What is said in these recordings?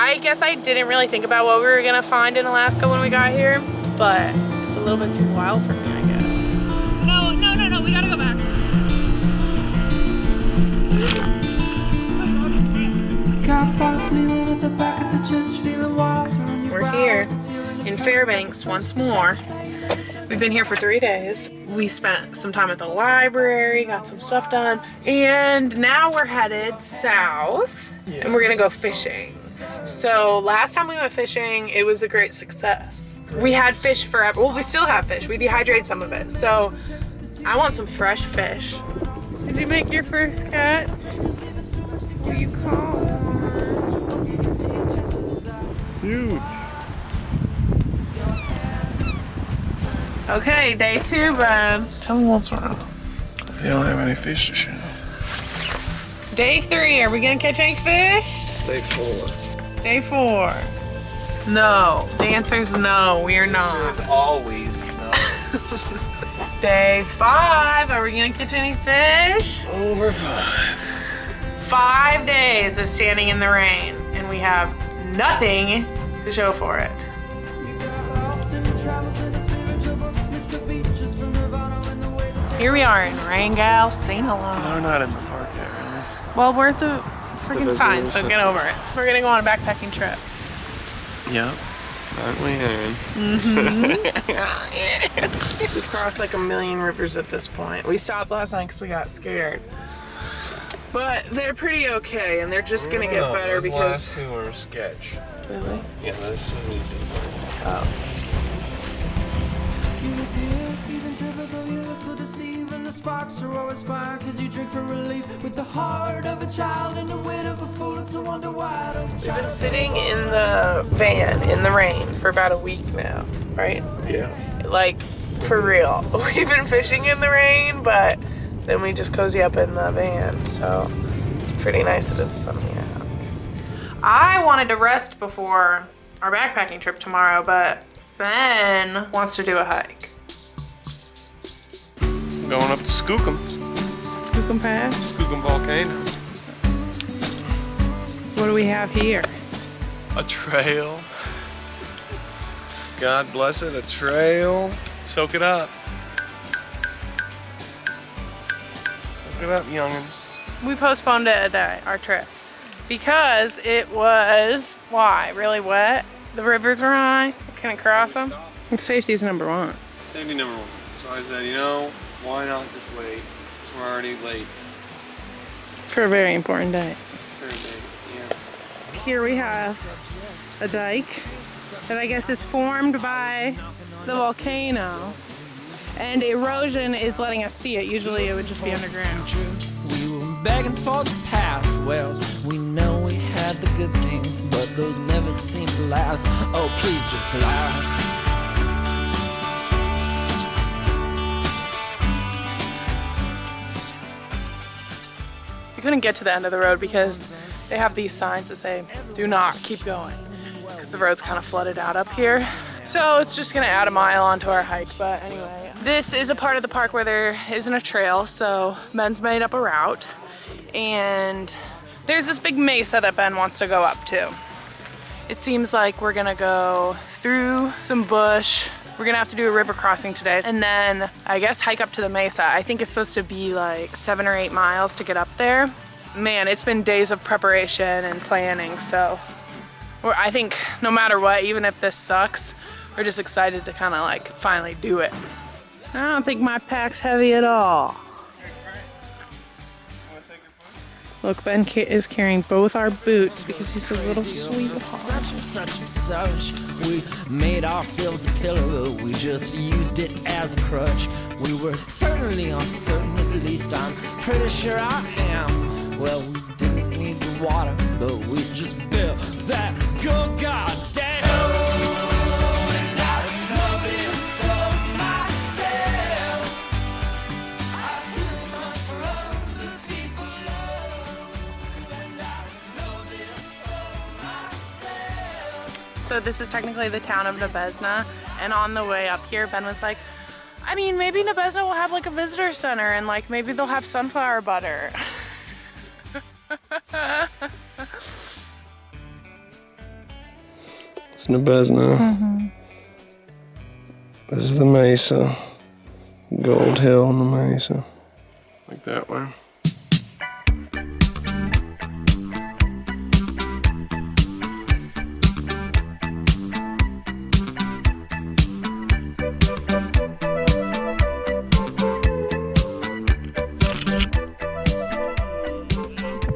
I guess I didn't really think about what we were gonna find in Alaska when we got here, but it's a little bit too wild for me, I guess. No, no, no, no, we gotta go back. We're here in Fairbanks once more. We've been here for 3 days. We spent some time at the library, got some stuff done, and now we're headed south and we're gonna go fishing. So last time we went fishing, it was a great success. We had fish forever. Well, we still have fish. We dehydrate some of it. So I want some fresh fish. Did you make your first catch? What do you call it? Huge. Okay, day 2, Ben. Tell me what's wrong. You don't have any fish to shoot. Day 3, are we gonna catch any fish? It's day 4. Day 4. No. The answer is no, we are not. It's always no. Day 5, are we gonna catch any fish? Over 5. 5 days of standing in the rain, and we have nothing to show for it. Here we are in Wrangell, St. Helens. We're not in the park yet, really. Well, we're at the freaking sign, so get over it. We're gonna go on a backpacking trip. Yep. Aren't we, Erin? We've crossed like a million rivers at this point. We stopped last night because we got scared. But they're pretty okay, and they're just gonna get better because... The last 2 are sketch. Really? Yeah, this is easy. Oh. Sparks are always fire because you drink for relief with the heart of a child and the wit of a fool. It's a wonder why. We've been sitting in the van in the rain for about a week now, right? Yeah. Like, for real. We've been fishing in the rain, but then we just cozy up in the van, so it's pretty nice that it's sunny out. I wanted to rest before our backpacking trip tomorrow, but Ben wants to do a hike. Going up to Skookum. Skookum Pass? Skookum Volcano. What do we have here? A trail. God bless it, a trail. Soak it up. Soak it up, youngins. We postponed it a day, our trip, because it was, why? Really wet? The rivers were high, couldn't cross them. Safety is number 1. Safety number 1. So I said, you know, why not just wait? Because we're already late. For a very important day. Very late, yeah. Here we have a dike that I guess is formed by the volcano. And erosion is letting us see it. Usually it would just be underground. We were begging for the past. Well, we know we had the good things, but those never seem to last. Oh, please just last. We couldn't get to the end of the road because they have these signs that say, do not keep going, because the road's kind of flooded out up here. So it's just gonna add a mile onto our hike, but anyway. This is a part of the park where there isn't a trail, so Ben's made up a route. And there's this big mesa that Ben wants to go up to. It seems like we're gonna go through some bush. We're gonna have to do a river crossing today, and then I guess hike up to the mesa. I think it's supposed to be like 7 or 8 miles to get up there. Man, it's been days of preparation and planning, so I think no matter what, even if this sucks, we're just excited to kind of like finally do it. I don't think my pack's heavy at all. Look, Ben is carrying both our boots because he's a little sweetheart. Such and such. We made ourselves a pillow. We just used it as a crutch. We were certainly uncertain, at least I'm pretty sure I am. Well, we didn't need the water, but we just built that good goddamn. So this is technically the town of Nebezna, and on the way up here, Ben was like, I mean, maybe Nebezna will have like a visitor center, and like maybe they'll have sunflower butter. Snabezna. This is the mesa. Gold Hill on the mesa. Like that one.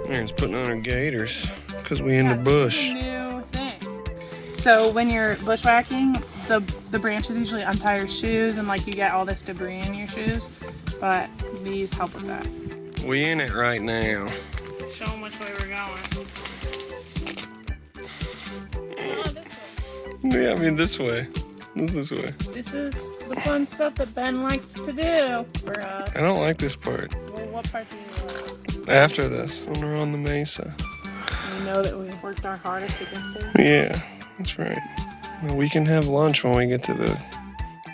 Erin's putting on her gaiters because we in the bush. New thing. So when you're bushwhacking, the branches usually untie your shoes and like you get all this debris in your shoes, but these help with that. We in it right now. Show them which way we're going. Oh, this way. Yeah, I mean this way. This way. This is the fun stuff that Ben likes to do for us. I don't like this part. Well, what part do you like? After this, when we're on the mesa. We know that we worked our hardest to get there. Yeah, that's right. Well, we can have lunch when we get to the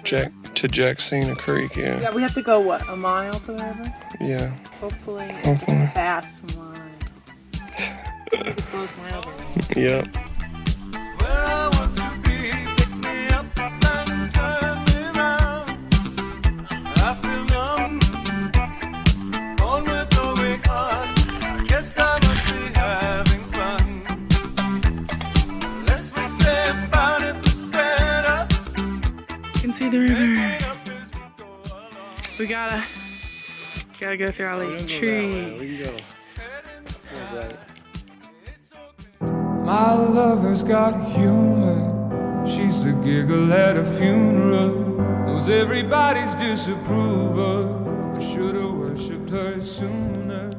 Jacksina Creek, yeah. Yeah, we have to go, what, a mile to the river? Yeah. Hopefully it's a fast line. It slows my over. Yep. See the river. We gotta go through all these trees. My lover's got humor. She's the giggle at a funeral. Knows everybody's disapproval. I should've worshipped her sooner.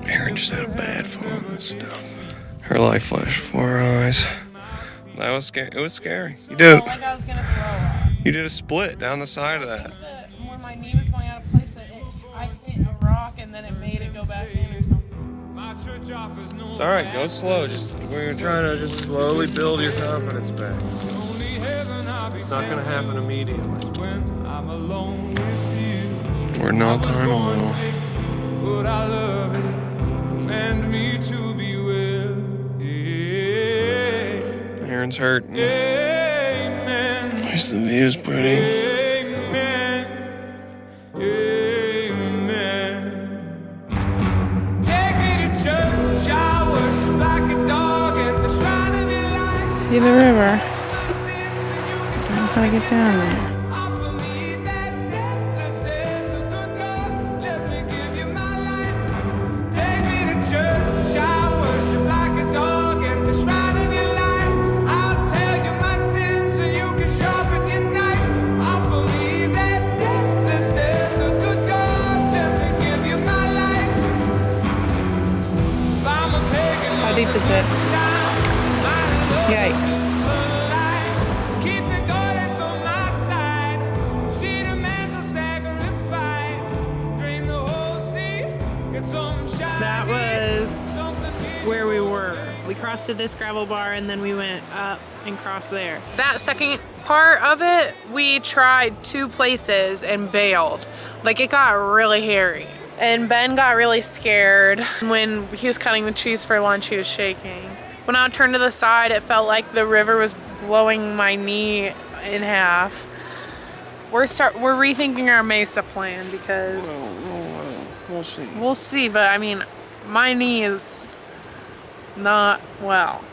Erin just had a bad fall on this stuff. Her life flashed before her eyes. That was scary. It was scary. You did. Like I was gonna throw up. You did a split down the side of that. When my knee was going out of place, I hit a rock and then it made it go back in or something. It's all right. Go slow. We're trying to just slowly build your confidence back. It's not gonna happen immediately. We're not time alone. But I love it. Command me to be well. Erin's hurting. Amen. At least the view's pretty. Amen. Amen. Take me to church. I worship like a dog at the shrine of your light. See the river. Don't know how to get down there. Offer me that deathless death, the good God, let me give you my life. Take me to church. I worship like a dog at the shrine of your life. I'll tell you my sins and you can sharpen your knife. Offer me that deathless death, the good God, let me give you my life. If I'm a pagan, How deep is it? Yikes. keep the goddess on my side. She demands a sacrifice. Drain the whole sea, get some shine. That was where we were. We crossed to this gravel bar and then we went up and crossed there. That second part of it, we tried 2 places and bailed. Like it got really hairy. And Ben got really scared. When he was cutting the cheese for lunch, he was shaking. When I turned to the side, it felt like the river was blowing my knee in half. We're rethinking our mesa plan because We'll see. we'll see, but I mean, my knee is not well.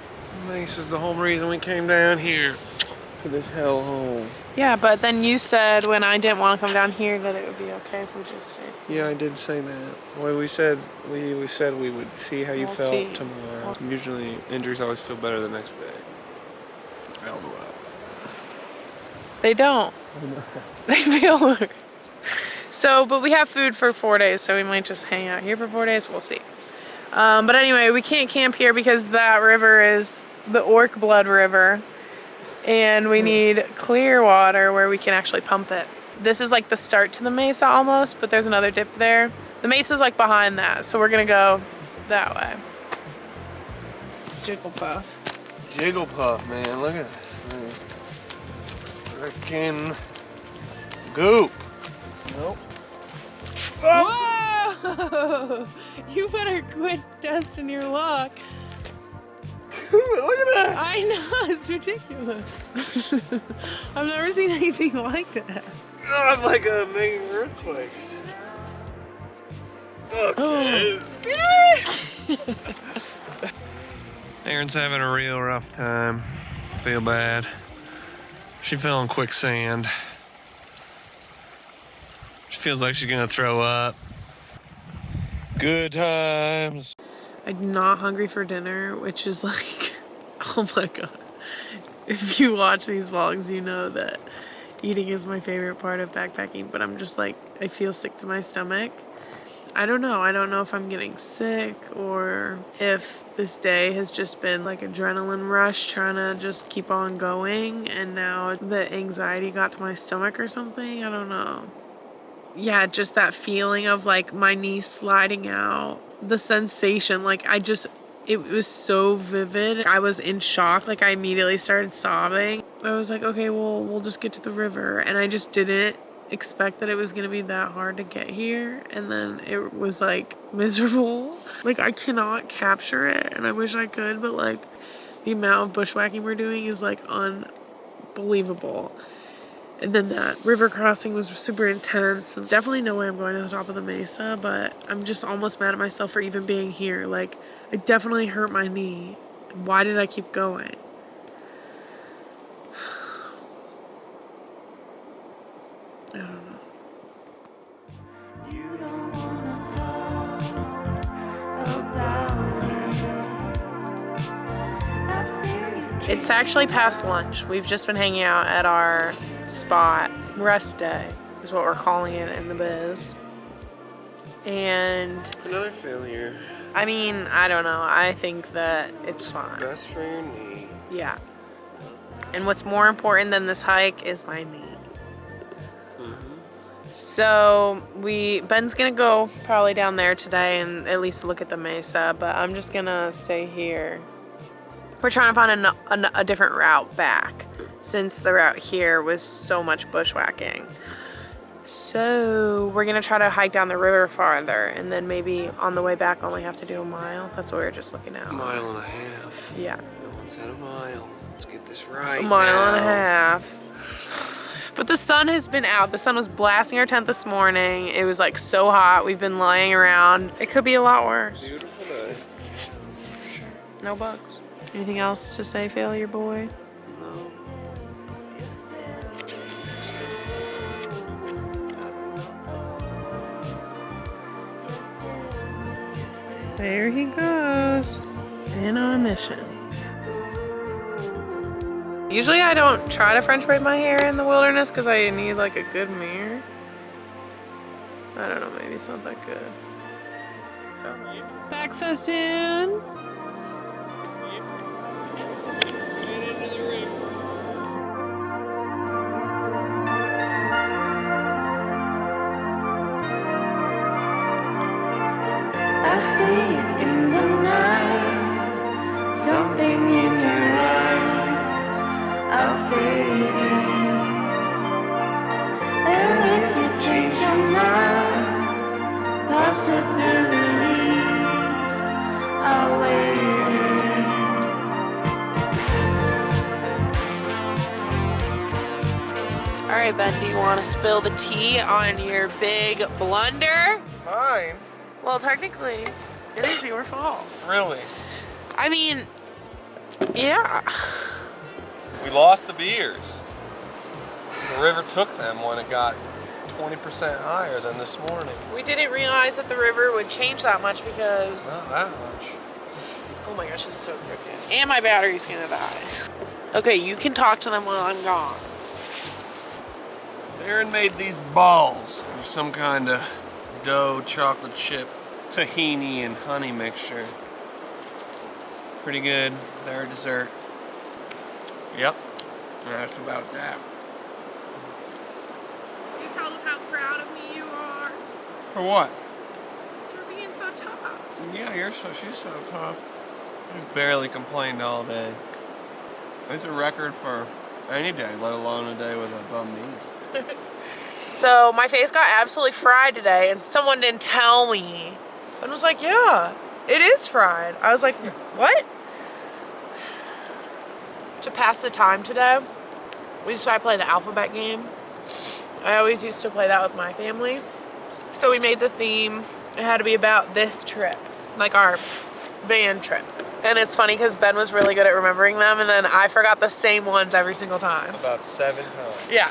This is the whole reason we came down here to this hellhole. Yeah, but then you said when I didn't want to come down here that it would be okay if we just stayed. Yeah, I did say that. Well, we said we would see how you We'll felt see. tomorrow. Usually, injuries always feel better the next day. LOL. They don't. They feel worse. So, but we have food for 4 days, so we might just hang out here for 4 days. We'll see. But anyway, we can't camp here because that river is the Orc Blood River. And we need clear water where we can actually pump it. This is like the start to the mesa almost, but there's another dip there. The mesa's like behind that, so we're gonna go that way. Jigglypuff. Jigglypuff, man, look at this thing. Frickin' goop. Nope. Whoa! You better quit dusting your lock. Look at that. I know, It's ridiculous. I've never seen anything like that. Oh, I'm like making earthquakes. Okay, it's scary. Erin's having a real rough time. Feel bad. She fell in quicksand. She feels like she's gonna throw up. Good times. I'm not hungry for dinner, which is like, oh my god. If you watch these vlogs, you know that eating is my favorite part of backpacking, but I'm just like, I feel sick to my stomach. I don't know. I don't know if I'm getting sick or if this day has just been like adrenaline rush trying to just keep on going and now the anxiety got to my stomach or something. I don't know. Yeah, just that feeling of like my knee sliding out. The sensation, like it was so vivid. I was in shock. Like I immediately started sobbing. I was like, okay, well, we'll just get to the river. And I just didn't expect that it was gonna be that hard to get here, and then it was like miserable. Like I cannot capture it, and I wish I could, but like the amount of bushwhacking we're doing is like unbelievable. And then that river crossing was super intense. There's definitely no way I'm going to the top of the mesa, but I'm just almost mad at myself for even being here. Like I definitely hurt my knee. Why did I keep going? I don't know. It's actually past lunch. We've just been hanging out at our spot. Rest day is what we're calling it in the biz. And Another failure. I mean, I don't know. I think that it's fine. Best for your knee. Yeah. And what's more important than this hike is my knee. So Ben's gonna go probably down there today and at least look at the mesa, but I'm just gonna stay here. We're trying to find a different route back since the route here was so much bushwhacking. So we're gonna try to hike down the river farther and then maybe on the way back only have to do a mile. That's what we were just looking at. A mile and a half. Yeah. No one said a mile. Let's get this right. A mile and a half. But the sun has been out. The sun was blasting our tent this morning. It was like so hot. We've been lying around. It could be a lot worse. Beautiful day. For sure. No bugs. Anything else to say, failure boy? No. There he goes. In on a mission. Usually I don't try to French braid my hair in the wilderness because I need like a good mirror. I don't know, maybe it's not that good. Back so soon? Get into the river. I see it in the night, something in your eyes. I'm fading, and if you change your mind, possibilities are waiting. All right, Ben, do you want to spill the tea on your big blunder? Fine. Well, technically, it is your fault. Really? I mean, yeah. We lost the beers. The river took them when it got 20% higher than this morning. We didn't realize that the river would change that much because... Not that much. Oh my gosh, it's so crooked. And my battery's gonna die. Okay, you can talk to them while I'm gone. Erin made these balls of some kind of dough, chocolate chip, tahini, and honey mixture. Pretty good. They're a dessert. Yep. That's about that. Can you tell them how proud of me you are? For what? For being so tough. Yeah, she's so tough. She's barely complained all day. It's a record for any day, let alone a day with a bum knee. So my face got absolutely fried today and someone didn't tell me. And was like, yeah, it is fried. I was like, what? to pass the time today, we decided to play the alphabet game. I always used to play that with my family. So we made the theme, it had to be about this trip, like our van trip. And it's funny because Ben was really good at remembering them, and then I forgot the same ones every single time. About 7 times. Yeah.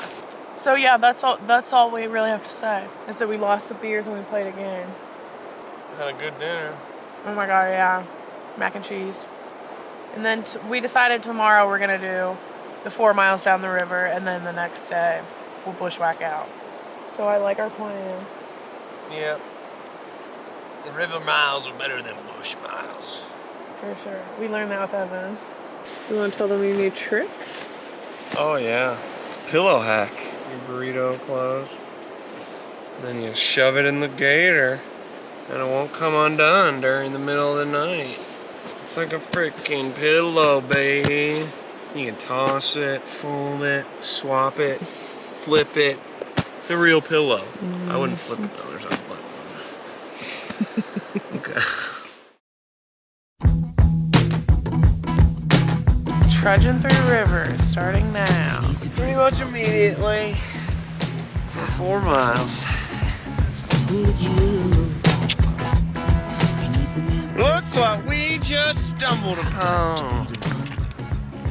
So yeah, that's all we really have to say, is that we lost the beers and we played a game. Had a good dinner. Oh my god, yeah. Mac and cheese. And then we decided tomorrow we're gonna do the 4 miles down the river, and then the next day we'll bushwhack out. So I like our plan. Yep. The river miles are better than bush miles. For sure. We learned that with Evan. You want to tell them your new trick? Oh yeah. It's a pillow hack. Your burrito closed. Then you shove it in the gator and it won't come undone during the middle of the night. It's like a freaking pillow, baby. You can toss it, fold it, swap it, flip it. It's a real pillow. I wouldn't flip it though, there's a flip one. Okay. Trudging through rivers, starting now. Pretty much immediately for 4 miles. Looks like we just stumbled upon.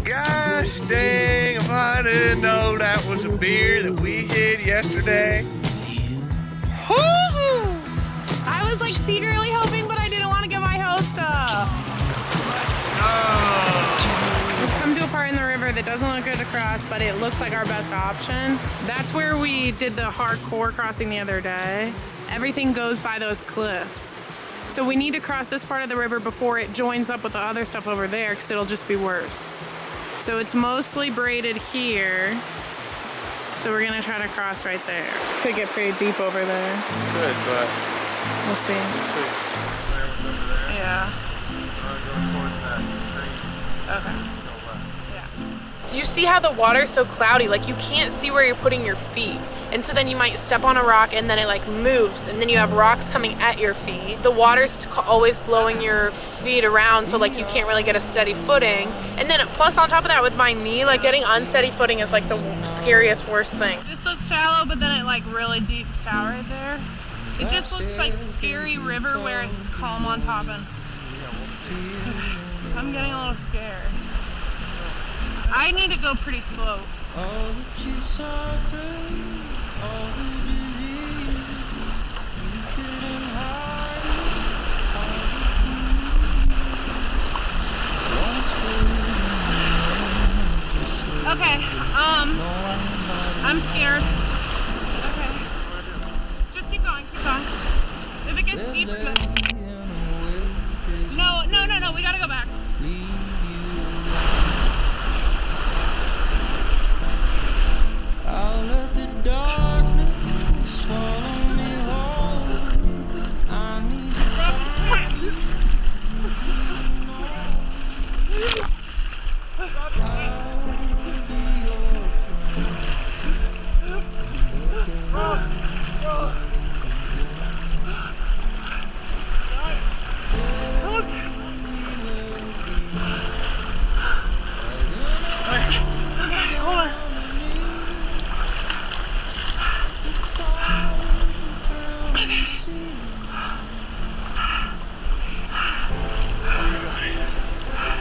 Gosh dang, if I didn't know that was a beer that we hid yesterday. Woo-hoo! I was like secretly hoping, but I didn't want to get my hopes up. We've come to a part in the river that doesn't look good to cross, but it looks like our best option. That's where we did the hardcore crossing the other day. Everything goes by those cliffs. So we need to cross this part of the river before it joins up with the other stuff over there, because it'll just be worse. So it's mostly braided here. So we're gonna try to cross right there. Could get pretty deep over there. Good, but We'll see. let's see. Yeah. Okay. Yeah. You see how the water's so cloudy, like you can't see where you're putting your feet. And so then you might step on a rock and then it like moves, and then you have rocks coming at your feet. The water's always blowing your feet around, so like you can't really get a steady footing. And then plus on top of that with my knee, like getting unsteady footing is like the scariest, worst thing. This looks shallow, but then it like really deeps out right there. It just looks like a scary river where it's calm on top, and I'm getting a little scared. I need to go pretty slow. Okay, I'm scared. Okay. Just keep going, keep going. If it gets steep, no, we gotta go back. I'll let the darkness swallow me whole. I need to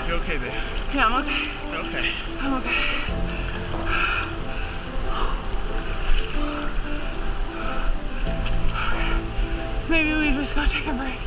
You okay, babe? Yeah, I'm okay. Okay. I'm okay. Maybe we just go take a break.